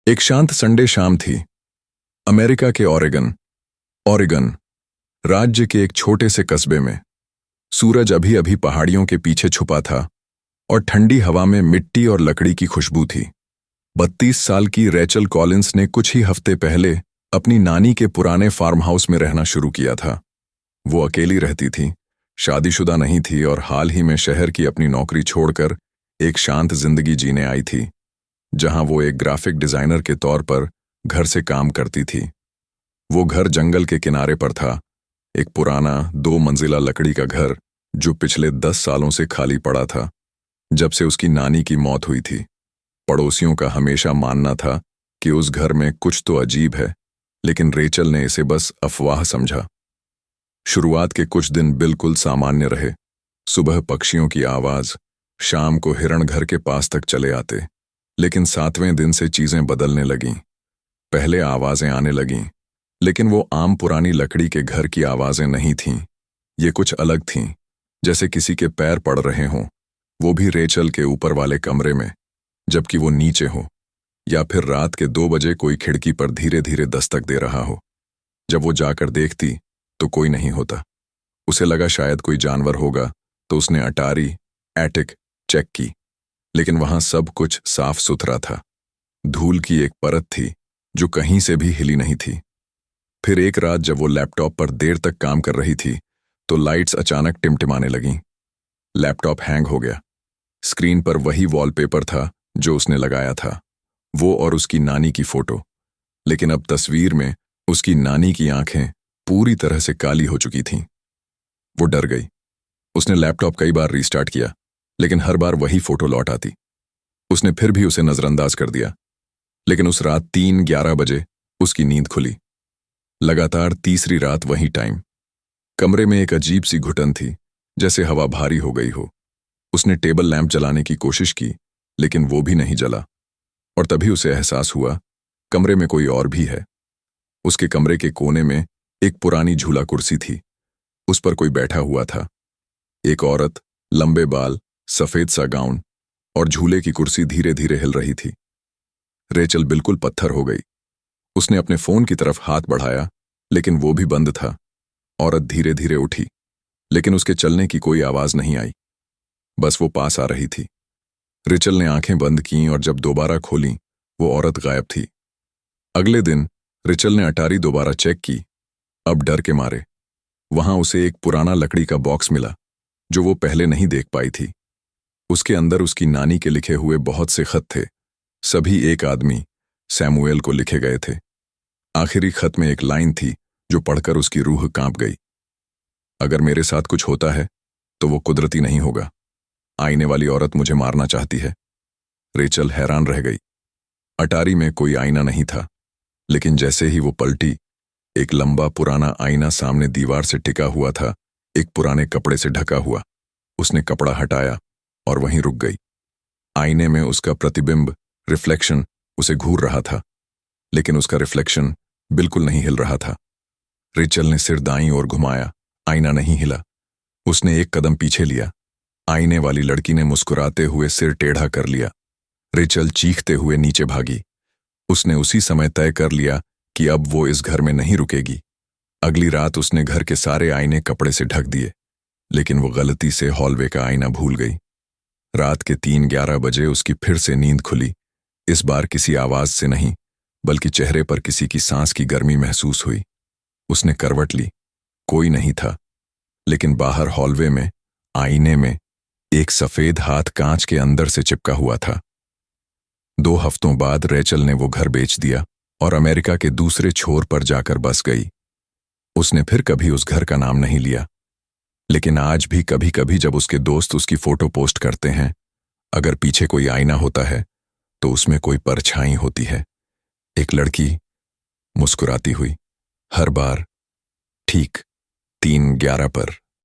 एक शांत संडे शाम थी। अमेरिका के ओरेगन राज्य के एक छोटे से कस्बे में। सूरज अभी अभी पहाड़ियों के पीछे छुपा था और ठंडी हवा में मिट्टी और लकड़ी की खुशबू थी। 32 साल की रेचल कॉलिंस ने कुछ ही हफ्ते पहले अपनी नानी के पुराने फार्म हाउस में रहना शुरू किया था। वो अकेली रहती थी, शादीशुदा नहीं थी और हाल ही में शहर की अपनी नौकरी छोड़कर एक शांत जिंदगी जीने आई थी, जहां वो एक ग्राफिक डिजाइनर के तौर पर घर से काम करती थी। वो घर जंगल के किनारे पर था, एक पुराना 2 मंजिला लकड़ी का घर जो पिछले 10 सालों से खाली पड़ा था, जब से उसकी नानी की मौत हुई थी। पड़ोसियों का हमेशा मानना था कि उस घर में कुछ तो अजीब है, लेकिन रेचल ने इसे बस अफवाह समझा। शुरुआत के कुछ दिन बिल्कुल सामान्य रहे। सुबह पक्षियों की आवाज, शाम को हिरण घर के पास तक चले आते। लेकिन 7वें दिन से चीजें बदलने लगीं। पहले आवाजें आने लगीं, लेकिन वो आम पुरानी लकड़ी के घर की आवाजें नहीं थीं। ये कुछ अलग थीं, जैसे किसी के पैर पड़ रहे हों, वो भी रेचल के ऊपर वाले कमरे में, जबकि वो नीचे हो। या फिर रात के 2 बजे कोई खिड़की पर धीरे धीरे दस्तक दे रहा हो। जब वो जाकर देखती तो कोई नहीं होता। उसे लगा शायद कोई जानवर होगा, तो उसने अटारी एटिक चेक की, लेकिन वहां सब कुछ साफ सुथरा था। धूल की एक परत थी जो कहीं से भी हिली नहीं थी। फिर एक रात जब वो लैपटॉप पर देर तक काम कर रही थी, तो लाइट्स अचानक टिमटिमाने लगीं। लैपटॉप हैंग हो गया। स्क्रीन पर वही वॉलपेपर था जो उसने लगाया था, वो और उसकी नानी की फोटो। लेकिन अब तस्वीर में उसकी नानी की आंखें पूरी तरह से काली हो चुकी थीं। वो डर गई। उसने लैपटॉप कई बार रीस्टार्ट किया, लेकिन हर बार वही फोटो लौट आती। उसने फिर भी उसे नजरअंदाज कर दिया। लेकिन उस रात 3:11 बजे उसकी नींद खुली। लगातार तीसरी रात वही टाइम। कमरे में एक अजीब सी घुटन थी, जैसे हवा भारी हो गई हो। उसने टेबल लैंप जलाने की कोशिश की, लेकिन वो भी नहीं जला। और तभी उसे एहसास हुआ, कमरे में कोई और भी है। उसके कमरे के कोने में एक पुरानी झूला कुर्सी थी। उस पर कोई बैठा हुआ था। एक औरत, लंबे बाल, सफेद सा गाउन, और झूले की कुर्सी धीरे धीरे हिल रही थी। रेचल बिल्कुल पत्थर हो गई। उसने अपने फोन की तरफ हाथ बढ़ाया, लेकिन वो भी बंद था। औरत धीरे धीरे उठी, लेकिन उसके चलने की कोई आवाज नहीं आई। बस वो पास आ रही थी। रेचल ने आंखें बंद कीं और जब दोबारा खोलीं, वो औरत गायब थी। अगले दिन रेचल ने अटारी दोबारा चेक की, अब डर के मारे। वहां उसे एक पुराना लकड़ी का बॉक्स मिला, जो वो पहले नहीं देख पाई थी। उसके अंदर उसकी नानी के लिखे हुए बहुत से खत थे, सभी एक आदमी सैमुएल को लिखे गए थे। आखिरी खत में एक लाइन थी जो पढ़कर उसकी रूह कांप गई। अगर मेरे साथ कुछ होता है तो वो कुदरती नहीं होगा। आईने वाली औरत मुझे मारना चाहती है। रेचल हैरान रह गई। अटारी में कोई आईना नहीं था, लेकिन जैसे ही वो पलटी, एक लंबा पुराना आईना सामने दीवार से टिका हुआ था, एक पुराने कपड़े से ढका हुआ। उसने कपड़ा हटाया और वहीं रुक गई। आईने में उसका प्रतिबिंब, रिफ्लेक्शन, उसे घूर रहा था, लेकिन उसका रिफ्लेक्शन बिल्कुल नहीं हिल रहा था। रेचल ने सिर दाईं ओर घुमाया, आईना नहीं हिला। उसने एक कदम पीछे लिया। आईने वाली लड़की ने मुस्कुराते हुए सिर टेढ़ा कर लिया। रेचल चीखते हुए नीचे भागी। उसने उसी समय तय कर लिया कि अब वो इस घर में नहीं रुकेगी। अगली रात उसने घर के सारे आईने कपड़े से ढक दिए, लेकिन वो गलती से हॉलवे का आईना भूल गई। रात के 3:11 बजे उसकी फिर से नींद खुली। इस बार किसी आवाज से नहीं, बल्कि चेहरे पर किसी की सांस की गर्मी महसूस हुई। उसने करवट ली। कोई नहीं था, लेकिन बाहर हॉलवे में, आईने में, एक सफेद हाथ कांच के अंदर से चिपका हुआ था। 2 हफ्तों बाद रेचल ने वो घर बेच दिया और अमेरिका के दूसरे छोर पर जाकर बस गई। उसने फिर कभी उस घर का नाम नहीं लिया, लेकिन आज भी कभी कभी जब उसके दोस्त उसकी फोटो पोस्ट करते हैं, अगर पीछे कोई आईना होता है तो उसमें कोई परछाई होती है, एक लड़की मुस्कुराती हुई, हर बार ठीक 3:11 पर।